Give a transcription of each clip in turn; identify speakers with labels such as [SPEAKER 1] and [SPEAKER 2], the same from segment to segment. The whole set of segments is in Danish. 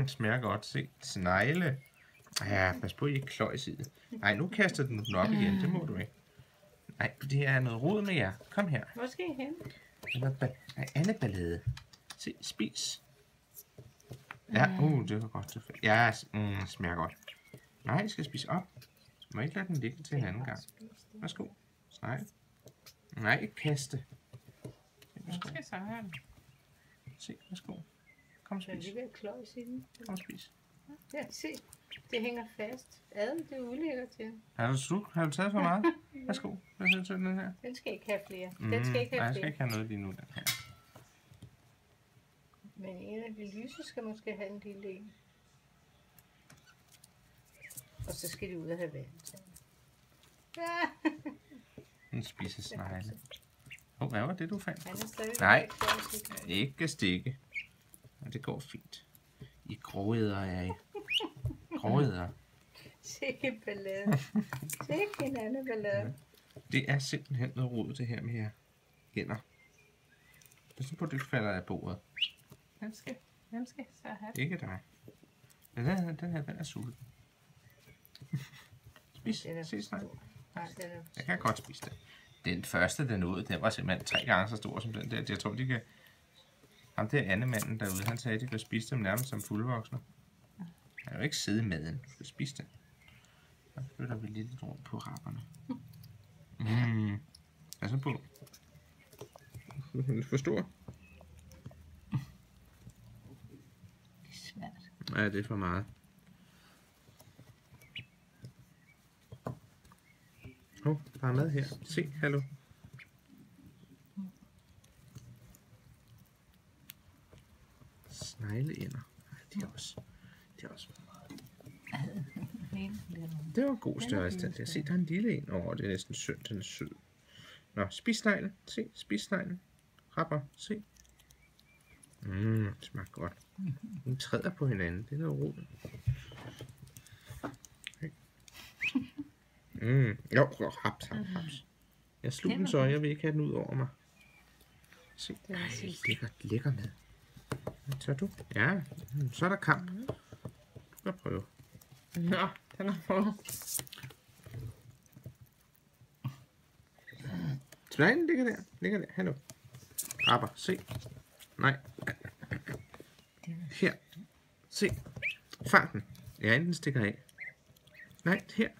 [SPEAKER 1] den smager godt. Se, snegle. Ja, pas på, I ikke kløjs i det. Nej, nu kaster den op igen. Det må du ikke. Nej, det er noget rod med jer. Kom her.
[SPEAKER 2] Hvor skal I hen?
[SPEAKER 1] Andet ballade. Se, spis. Ja, det var godt. Ja, smager godt. Nej, I skal spise op. Må ikke lade den ligge til en anden gang. Værsgo. Nej. Nej, ikke kaste.
[SPEAKER 2] Værsgo. Skal så have den.
[SPEAKER 1] Se, værsgo. Kom, spis.
[SPEAKER 2] Men det vil kløjs i den.
[SPEAKER 1] Kom, spis.
[SPEAKER 2] Ja, se. Det hænger fast. Adam, det er ulækkert til.
[SPEAKER 1] Har du taget for meget? Værsgo. Hvad synes du den her?
[SPEAKER 2] Den skal ikke have flere. Den skal ikke have flere.
[SPEAKER 1] Nej, jeg skal ikke have noget lige nu, den her.
[SPEAKER 2] Men en af de lyse skal måske have en lille en. Og så skal de ud og have vand. Ja.
[SPEAKER 1] Den spiser snegle. Hvad var det, du fandt?
[SPEAKER 2] Nej,
[SPEAKER 1] ikke stikke. Ja, det går fint. I gråæder er I. Gråæder.
[SPEAKER 2] Sikke ballade. Sikke en anden ballade.
[SPEAKER 1] Det er simpelthen noget rod, det her med jer hænder. Hvis på, du ikke falder af bordet.
[SPEAKER 2] Hvem skal så have det?
[SPEAKER 1] Ikke dig. Men den her er sulten. Spis. Se snart. Jeg kan godt spise det. Den første, den ud, den var simpelthen 3 gange så stor som den der. Jeg tror, de kan... Ham der andemanden derude, han sagde, at de kan spise dem nærmest som fuldvoksne. Han kan jo ikke sidde med den. Du skal spise den. Så flytter vi lidt rundt på rapperne. Pas på. For stor.
[SPEAKER 2] Det er svært.
[SPEAKER 1] Ja, det er for meget. Der er mad her. Se, hallo. Snegleænder. De er også det var en god størrelse, den der. Se, der er en lille en. Det er næsten synd, den er sød. Nå, spis sneglen. Se, spis sneglen. Rapper, se. Det smager godt. Den træder på hinanden. Det er noget rod. Haps. Jeg slog den så, jeg vil ikke have den ud over mig. Se, lækker mad. Tør du? Ja, så er der kamp. Du kan prøve.
[SPEAKER 2] Nå, den er for.
[SPEAKER 1] Sneglen ligger der. Hallo. Rapper, se. Nej. Her. Se. Fang den. Ja, den stikker af. Nej, her.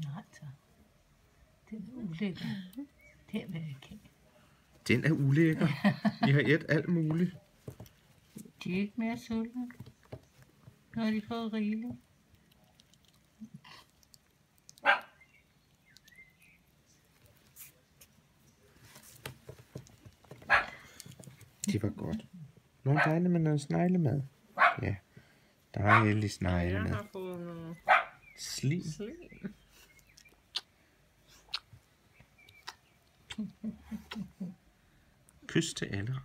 [SPEAKER 2] Nej, så. Den er ulækker. Den vil jeg ikke have.
[SPEAKER 1] Den er ulækker. I har et alt muligt.
[SPEAKER 2] De er ikke mere sultne, når de får rigeligt.
[SPEAKER 1] Det var godt. Nå, dejligt med noget sneglemad. Ja, dejlig sneglemad.
[SPEAKER 2] Jeg har fået noget
[SPEAKER 1] slim. Kys til alle.